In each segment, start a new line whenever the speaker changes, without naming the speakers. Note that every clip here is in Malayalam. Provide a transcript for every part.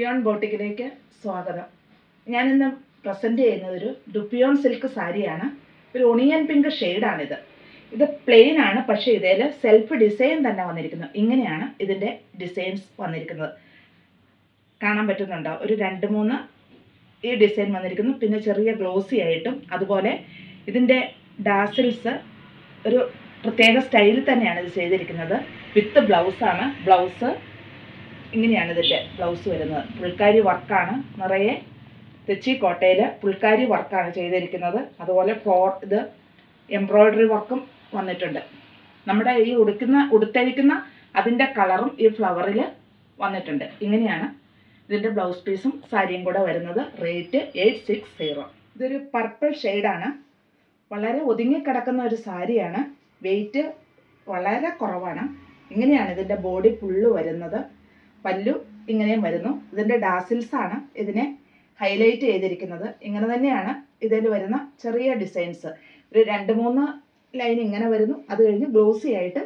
ഡിയോൺ ബോട്ടിക്കിലേക്ക് സ്വാഗതം. ഞാനിന്ന് പ്രസൻറ്റ് ചെയ്യുന്നത് ഒരു ഡുപ്പിയോൺ സിൽക്ക് സാരിയാണ്. ഒരു ഒണിയൻ പിങ്ക് ഷെയ്ഡാണിത്. ഇത് പ്ലെയിൻ ആണ്, പക്ഷേ ഇതിൽ സെൽഫ് ഡിസൈൻ തന്നെ വന്നിരിക്കുന്നത്. ഇങ്ങനെയാണ് ഇതിൻ്റെ ഡിസൈൻസ് വന്നിരിക്കുന്നത്. കാണാൻ പറ്റുന്നുണ്ടോ? ഒരു 2-3 ഈ ഡിസൈൻ വന്നിരിക്കുന്നു. പിന്നെ ചെറിയ ഗ്ലോസി ആയിട്ടും, അതുപോലെ ഇതിൻ്റെ ഡാസിൽസ് ഒരു പ്രത്യേക സ്റ്റൈലിൽ തന്നെയാണ് ഇത് ചെയ്തിരിക്കുന്നത്. വിത്ത് ബ്ലൗസാണ്. ബ്ലൗസ് ഇങ്ങനെയാണ് ഇതിൻ്റെ ബ്ലൗസ് വരുന്നത്. പുൽക്കാരി വർക്കാണ്, നിറയെ തെച്ചിക്കോട്ടയിൽ പുൽക്കാരി വർക്കാണ് ചെയ്തിരിക്കുന്നത്. അതുപോലെ ഇത് എംബ്രോയ്ഡറി വർക്കും വന്നിട്ടുണ്ട്. നമ്മുടെ ഈ ഉടുത്തഴിക്കുന്ന അതിൻ്റെ കളറും ഈ ഫ്ലവറിൽ വന്നിട്ടുണ്ട്. ഇങ്ങനെയാണ് ഇതിൻ്റെ ബ്ലൗസ് പീസും സാരിയും കൂടെ വരുന്നത്. റേറ്റ് 860. ഇതൊരു പർപ്പിൾ ഷെയ്ഡാണ്. വളരെ ഒതുങ്ങിക്കിടക്കുന്ന ഒരു സാരിയാണ്. വെയിറ്റ് വളരെ കുറവാണ്. ഇങ്ങനെയാണ് ഇതിൻ്റെ ബോഡി ഫുള്ള് വരുന്നത്. പല്ലു ഇങ്ങനെയും വരുന്നു. ഇതിൻ്റെ ഡാസിൽസാണ് ഇതിനെ ഹൈലൈറ്റ് ചെയ്തിരിക്കുന്നത്. ഇങ്ങനെ തന്നെയാണ് ഇതിൽ വരുന്ന ചെറിയ ഡിസൈൻസ്. ഒരു 2-3 ലൈൻ ഇങ്ങനെ വരുന്നു. അത് കഴിഞ്ഞ് ഗ്ലോസി ആയിട്ട്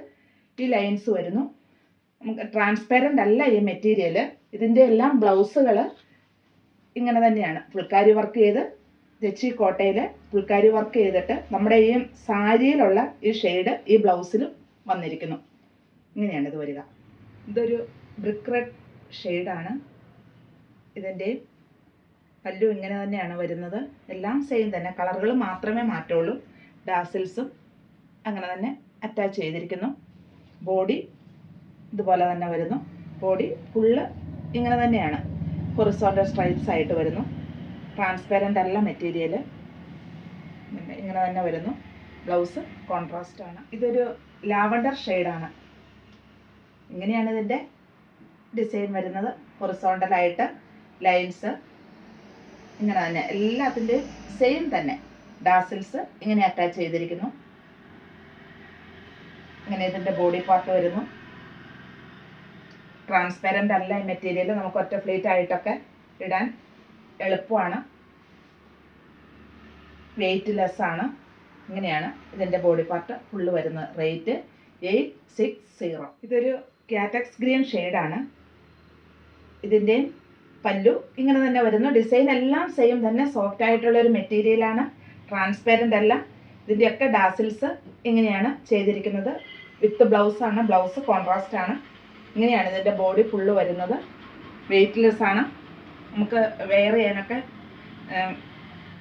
ഈ ലൈൻസ് വരുന്നു. നമുക്ക് ട്രാൻസ്പെറൻ്റ് അല്ല ഈ മെറ്റീരിയൽ. ഇതിൻ്റെ എല്ലാം ബ്ലൗസുകൾ ഇങ്ങനെ തന്നെയാണ് പുൽക്കാരി വർക്ക് ചെയ്ത്, തെച്ചിക്കോട്ടയിൽ പുൽക്കാരി വർക്ക് ചെയ്തിട്ട് നമ്മുടെ ഈ സാരിയിലുള്ള ഈ ഷെയ്ഡ് ഈ ബ്ലൗസിലും വന്നിരിക്കുന്നു. ഇങ്ങനെയാണ് ഇത് വരിക. ഇതൊരു ബ്രിക്ക് റെഡ് ഷെയ്ഡാണ്. ഇതിൻ്റെ പല്ലു ഇങ്ങനെ തന്നെയാണ് വരുന്നത്. എല്ലാം സെയിം തന്നെ, കളറുകൾ മാത്രമേ മാറ്റുള്ളൂ. ഡാസിൽസും അങ്ങനെ തന്നെ അറ്റാച്ച് ചെയ്തിരിക്കുന്നു. ബോഡി ഇതുപോലെ തന്നെ വരുന്നു. ബോഡി ഫുള്ള് ഇങ്ങനെ തന്നെയാണ്, ഹൊറിസോണ്ടൽ സ്ട്രൈപ്സ് ആയിട്ട് വരുന്നു. ട്രാൻസ്പെറൻ്റ് അല്ല മെറ്റീരിയൽ, ഇങ്ങനെ തന്നെ വരുന്നു. ബ്ലൗസ് കോൺട്രാസ്റ്റ് ആണ്. ഇതൊരു ലാവണ്ടർ ഷെയ്ഡാണ്. ഇങ്ങനെയാണ് ഇതിൻ്റെ ഡിസൈൻ വരുന്നത്. ഹൊറിസോണ്ടലായിട്ട് ലൈൻസ് ഇങ്ങനെ തന്നെ, എല്ലാത്തിൻ്റെയും സെയിം തന്നെ. ഡാസിൽസ് ഇങ്ങനെ അറ്റാച്ച് ചെയ്തിരിക്കുന്നു. ഇങ്ങനെ ഇതിൻ്റെ ബോഡി പാർട്ട് വരുന്നു. ട്രാൻസ്പെറൻ്റ് അല്ല ഈ മെറ്റീരിയൽ. നമുക്ക് ഒറ്റ ഫ്ലീറ്റ് ആയിട്ടൊക്കെ ഇടാൻ എളുപ്പമാണ്. വെയിറ്റ് ലെസ് ആണ്. ഇങ്ങനെയാണ് ഇതിൻ്റെ ബോഡി പാർട്ട് ഫുള്ള് വരുന്നത്. റേറ്റ് 860. ഇതൊരു ക്യാറ്റക്സ് ഗ്രീൻ ഷെയ്ഡാണ്. ഇതിൻ്റെ പല്ലു ഇങ്ങനെ തന്നെ വരുന്നു. ഡിസൈൻ എല്ലാം സെയിം തന്നെ. സോഫ്റ്റ് ആയിട്ടുള്ളൊരു മെറ്റീരിയലാണ്. ട്രാൻസ്പെറൻ്റ് അല്ല. ഇതിൻ്റെയൊക്കെ ഡാസിൽസ് ഇങ്ങനെയാണ് ചെയ്തിരിക്കുന്നത്. വിത്ത് ബ്ലൗസാണ്. ബ്ലൗസ് കോൺട്രാസ്റ്റ് ആണ്. ഇങ്ങനെയാണ് ഇതിൻ്റെ ബോഡി ഫുള്ള് വരുന്നത്. വെയ്റ്റ്ലെസ് ആണ്. നമുക്ക് വെയർ ചെയ്യാനൊക്കെ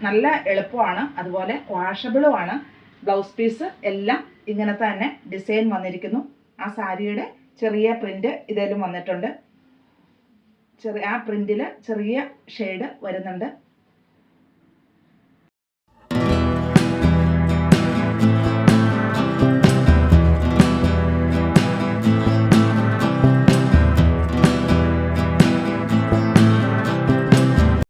നല്ല എളുപ്പമാണ്. അതുപോലെ വാഷബിളുമാണ്. ബ്ലൗസ് പീസ് എല്ലാം ഇങ്ങനത്തെ തന്നെ ഡിസൈൻ വന്നിരിക്കുന്നു. ആ സാരിയുടെ ചെറിയ പ്രിൻ്റ് ഇതിലും വന്നിട്ടുണ്ട്. ആ പ്രിൻറ്റിൽ ചെറിയ ഷെയ്ഡ് വരുന്നുണ്ട്.